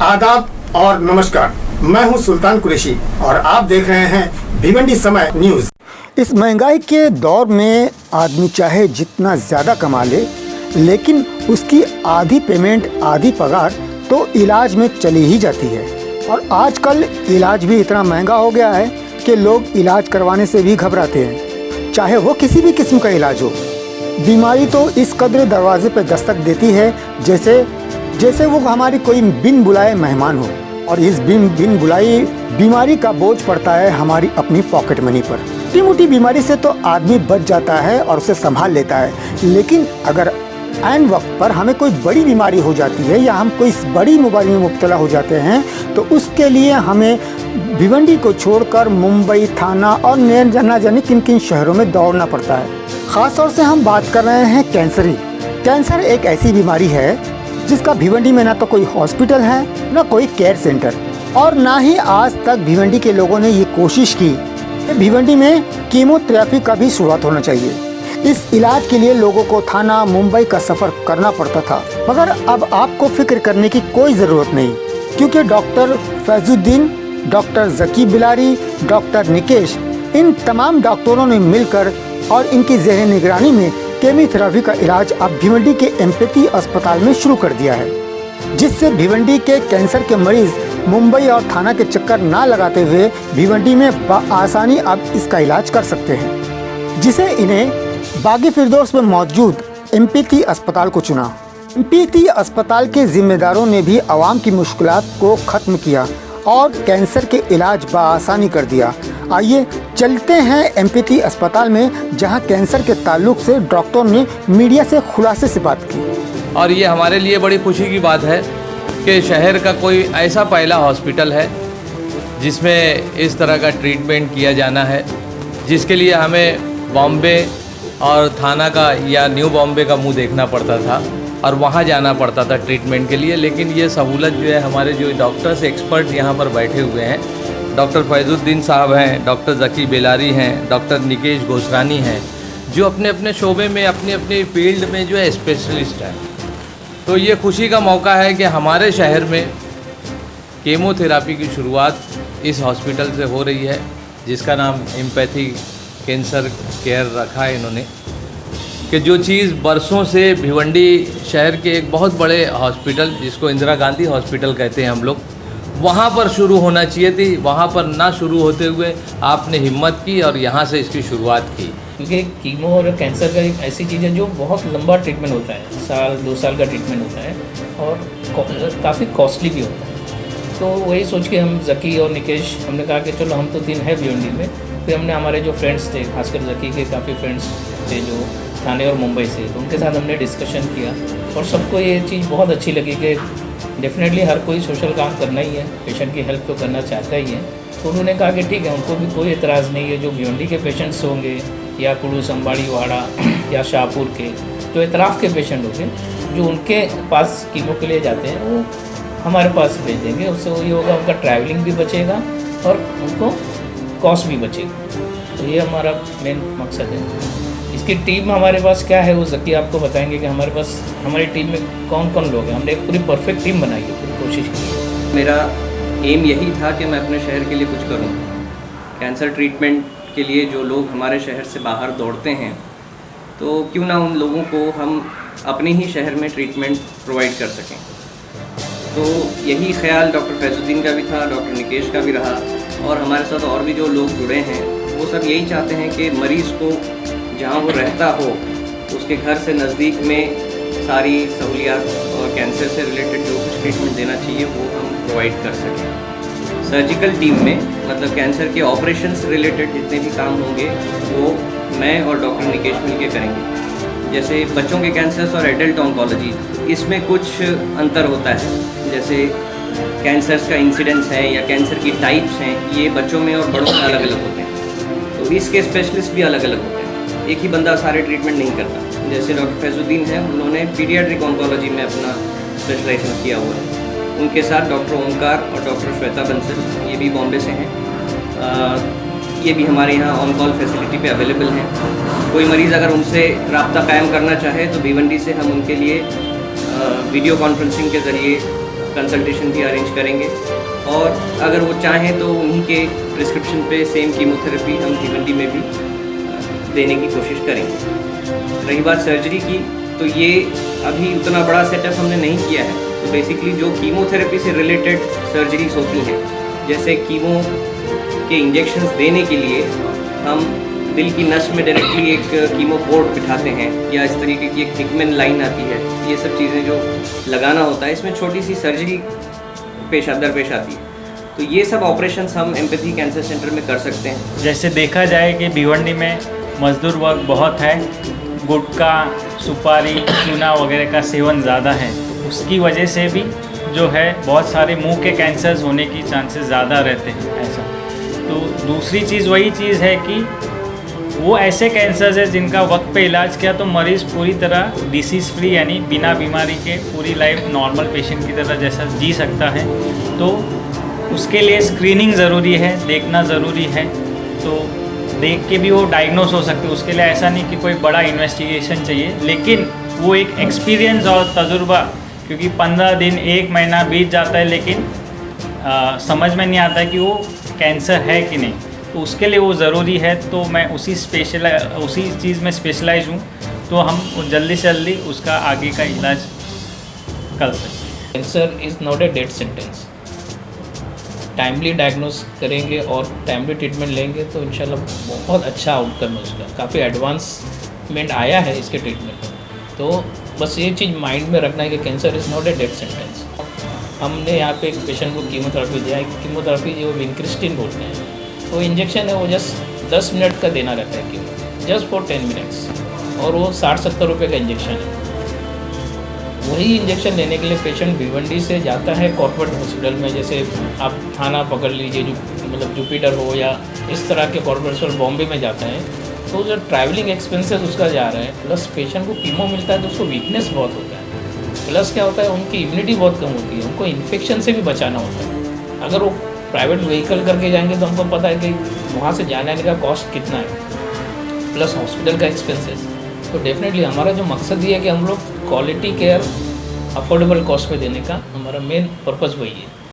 आदाब और नमस्कार, मैं हूं सुल्तान कुरैशी और आप देख रहे हैं भिवंडी समय न्यूज़। इस महंगाई के दौर में आदमी चाहे जितना ज़्यादा कमा ले, लेकिन उसकी आधी पेमेंट आधी पगार तो इलाज में चली ही जाती है। और आजकल इलाज भी इतना महंगा हो गया है कि लोग इलाज करवाने से भी घबराते हैं, चाहे वो किसी भी किस्म का इलाज हो। बीमारी तो इस कदर दरवाजे पर दस्तक देती है जैसे वो हमारी कोई बिन बुलाए मेहमान हो। और इस बिन बुलाई बीमारी का बोझ पड़ता है हमारी अपनी पॉकेट मनी पर। छोटी मोटी बीमारी से तो आदमी बच जाता है और उसे संभाल लेता है, लेकिन अगर ऐन वक्त पर हमें कोई बड़ी बीमारी हो जाती है या हम कोई बड़ी बीमारी में मुब्तला हो जाते हैं तो उसके लिए हमें भिवंडी को छोड़कर मुंबई, थाना और न जाने किन किन शहरों में दौड़ना पड़ता है। ख़ास तौर से हम बात कर रहे हैं कैंसर एक ऐसी बीमारी है जिसका भिवंडी में ना तो कोई हॉस्पिटल है, ना कोई केयर सेंटर, और ना ही आज तक भिवंडी के लोगों ने ये कोशिश की कि भिवंडी में कीमोथेरेपी का भी शुरुआत होना चाहिए। इस इलाज के लिए लोगों को थाना, मुंबई का सफ़र करना पड़ता था, मगर अब आपको फिक्र करने की कोई ज़रूरत नहीं, क्योंकि डॉक्टर फैजुद्दीन, डॉक्टर जकी बिलारी, डॉक्टर निकेश, इन तमाम डॉक्टरों ने मिलकर और इनकी ज़ेर निगरानी में कीमोथेरेपी का इलाज अब भिवंडी के एम्पैथी अस्पताल में शुरू कर दिया है, जिससे भिवंडी के कैंसर के मरीज़ मुंबई और थाना के चक्कर ना लगाते हुए भिवंडी में आसानी अब इसका इलाज कर सकते हैं, जिसे इन्हें बागी फिरदौस में मौजूद एम्पैथी अस्पताल को चुना। एम्पैथी अस्पताल के जिम्मेदारों ने भी आवाम की मुश्किलात को ख़त्म किया और कैंसर के इलाज बआसानी कर दिया। आइए चलते हैं एम्पैथी अस्पताल में, जहां कैंसर के ताल्लुक से डॉक्टर ने मीडिया से खुलासे से बात की। और ये हमारे लिए बड़ी खुशी की बात है कि शहर का कोई ऐसा पहला हॉस्पिटल है जिसमें इस तरह का ट्रीटमेंट किया जाना है, जिसके लिए हमें बॉम्बे और थाना का या न्यू बॉम्बे का मुंह देखना पड़ता था और वहाँ जाना पड़ता था ट्रीटमेंट के लिए। लेकिन ये सहूलत जो है, हमारे जो डॉक्टर्स एक्सपर्ट यहाँ पर बैठे हुए हैं, डॉक्टर फैजुद्दीन साहब हैं, डॉक्टर जकी बेलारी हैं, डॉक्टर निकेश घोषरानी हैं, जो अपने अपने शोबे में अपनी अपनी फील्ड में जो है स्पेशलिस्ट हैं। तो ये खुशी का मौका है कि हमारे शहर में कीमोथेरेपी की शुरुआत इस हॉस्पिटल से हो रही है, जिसका नाम एम्पैथी कैंसर केयर रखा है इन्होंने, कि जो चीज़ बरसों से भिवंडी शहर के एक बहुत बड़े हॉस्पिटल, जिसको इंदिरा गांधी हॉस्पिटल कहते हैं हम लोग, वहाँ पर शुरू होना चाहिए थी, वहाँ पर ना शुरू होते हुए आपने हिम्मत की और यहाँ से इसकी शुरुआत की। क्योंकि कीमो और कैंसर का एक ऐसी चीज़ है जो बहुत लंबा ट्रीटमेंट होता है, 1-2 साल का ट्रीटमेंट होता है और काफ़ी कॉस्टली भी होता है। तो वही सोच के हम जकी और निकेश, हमने कहा कि चलो हम तो 3 है भिवंडी में, फिर हमने हमारे जो फ्रेंड्स थे, खासकर जकी के काफ़ी फ्रेंड्स थे जो थाने और मुंबई से, तो उनके साथ हमने डिस्कशन किया और सबको ये चीज़ बहुत अच्छी लगी कि डेफिनेटली हर कोई सोशल काम करना ही है, पेशेंट की हेल्प तो करना चाहता ही है। तो उन्होंने कहा कि ठीक है, उनको भी कोई एतराज़ नहीं है, जो भिवंडी के पेशेंट्स होंगे या कुड़ूस, अम्बाड़ीवाड़ा या शाहपुर के जो इतराफ़ के पेशेंट होंगे, जो उनके पास कीमो के लिए जाते हैं, वो हमारे पास भेज देंगे। उससे ये होगा, उनका ट्रैवलिंग भी बचेगा और उनको कॉस्ट भी बचेगा। तो ये हमारा मेन मकसद है। इसकी टीम हमारे पास क्या है वो जकी आपको बताएंगे कि हमारे पास हमारी टीम में कौन कौन लोग हैं। हमने एक पूरी परफेक्ट टीम बनाई है, पूरी कोशिश की है। मेरा एम यही था कि मैं अपने शहर के लिए कुछ करूं। कैंसर ट्रीटमेंट के लिए जो लोग हमारे शहर से बाहर दौड़ते हैं, तो क्यों ना उन लोगों को हम अपने ही शहर में ट्रीटमेंट प्रोवाइड कर सकें। तो यही ख्याल डॉक्टर फैजुद्दीन का भी था, डॉक्टर निकेश का भी रहा, और हमारे साथ और भी जो लोग जुड़े हैं वो सब यही चाहते हैं कि मरीज़ को जहाँ वो रहता हो उसके घर से नज़दीक में सारी सहूलियात और कैंसर से रिलेटेड जो कुछ ट्रीटमेंट देना चाहिए वो हम प्रोवाइड कर सकें। सर्जिकल टीम में मतलब कैंसर के ऑपरेशन से रिलेटेड जितने भी काम होंगे वो मैं और डॉक्टर निकेश मिल के करेंगे। जैसे बच्चों के कैंसर्स और एडल्ट ऑन्कोलॉजी, इसमें कुछ अंतर होता है। जैसे कैंसर्स का इंसिडेंस है या कैंसर की टाइप्स हैं, ये बच्चों में और बड़ों में अलग अलग होते हैं, तो इसके स्पेशलिस्ट भी अलग अलग होते हैं। एक ही बंदा सारे ट्रीटमेंट नहीं करता। जैसे डॉक्टर फैजुद्दीन हैं, उन्होंने पीडियाट्रिक ऑन्कोलॉजी में अपना स्पेशलाइजेशन किया हुआ है। उनके साथ डॉक्टर ओंकार और डॉक्टर श्वेता बंसल, ये भी बॉम्बे से हैं, ये भी हमारे यहाँ ऑन कॉल फैसिलिटी पे अवेलेबल हैं। कोई मरीज़ अगर उनसे रब्ता कायम करना चाहे तो भिवंडी से हम उनके लिए वीडियो कॉन्फ्रेंसिंग के ज़रिए कंसल्टेशन भी अरेंज करेंगे और अगर वो चाहें तो उन्हीं के प्रिस्क्रिप्शन पे सेम कीमोथेरेपी हम भिवंडी में भी देने की कोशिश करेंगे। रही बात सर्जरी की, तो ये अभी उतना बड़ा सेटअप हमने नहीं किया है। तो बेसिकली जो कीमोथेरेपी से रिलेटेड सर्जरीज होती हैं, जैसे कीमो के इंजेक्शंस देने के लिए हम दिल की नस में डायरेक्टली एक कीमो पोर्ट बिठाते हैं, या इस तरीके की एक हिकमैन लाइन आती है, ये सब चीज़ें जो लगाना होता है, इसमें छोटी सी सर्जरी दरपेश आती है। तो ये सब ऑपरेशंस हम एम्पैथी कैंसर सेंटर में कर सकते हैं। जैसे देखा जाए कि भिवंडी में मजदूर वर्ग बहुत है, गुटखा, सुपारी, चूना वगैरह का सेवन ज़्यादा है, तो उसकी वजह से भी जो है बहुत सारे मुंह के कैंसर्स होने की चांसेस ज़्यादा रहते हैं ऐसा। तो दूसरी चीज़ वही चीज़ है कि वो ऐसे कैंसर्स है जिनका वक्त पे इलाज किया तो मरीज़ पूरी तरह डिसीज़ फ्री यानी बिना बीमारी के पूरी लाइफ नॉर्मल पेशेंट की तरह जैसा जी सकता है। तो उसके लिए स्क्रीनिंग ज़रूरी है, देखना ज़रूरी है, तो देख के भी वो डायग्नोस हो सकते हैं। उसके लिए ऐसा नहीं कि कोई बड़ा इन्वेस्टिगेशन चाहिए, लेकिन वो एक एक्सपीरियंस और तजुर्बा, क्योंकि 15 दिन 1 महीना बीत जाता है लेकिन समझ में नहीं आता है कि वो कैंसर है कि नहीं, तो उसके लिए वो ज़रूरी है। तो मैं उसी चीज़ में स्पेशलाइज हूँ, तो हम जल्दी से जल्दी उसका आगे का इलाज कर सकते हैं। Cancer is not a death sentence. Timely diagnose करेंगे और टाइमली ट्रीटमेंट लेंगे तो इंशाल्लाह बहुत अच्छा आउटकम है उसका। काफ़ी एडवांसमेंट आया है इसके ट्रीटमेंट में। तो बस ये चीज़ माइंड में रखना है कि cancer is not a death sentence. हमने यहाँ पे एक पेशेंट को कीमोथेरेपी दिया है। कीमोथेरेपी जो विनक्रिस्टिन बोलते हैं, वो इंजेक्शन है, वो जस्ट 10 मिनट का देना रहता है कीमो, जस्ट फॉर 10 मिनट्स, और वो 60-70 रुपये का इंजेक्शन है। वही इंजेक्शन लेने के लिए पेशेंट भिवंडी से जाता है कॉर्पोरेट हॉस्पिटल में, जैसे आप थाना पकड़ लीजिए, जो मतलब जुपिटर हो या इस तरह के कॉर्पोरेट हॉस्पिटल बॉम्बे में जाता है, तो जो ट्रैवलिंग एक्सपेंसेस उसका जा रहा है, प्लस पेशेंट को कीमो मिलता है तो उसको वीकनेस बहुत होता है, प्लस क्या होता है उनकी इम्यूनिटी बहुत कम होती है, उनको इन्फेक्शन से भी बचाना होता है। अगर वो प्राइवेट व्हीकल करके जाएंगे तो हमको पता है कि वहाँ से जाने आने का कॉस्ट कितना है, प्लस हॉस्पिटल का एक्सपेंसेस। तो डेफिनेटली हमारा जो मकसद ये है कि हम लोग क्वालिटी केयर अफोर्डेबल कॉस्ट पे देने का हमारा मेन पर्पज़ वही है।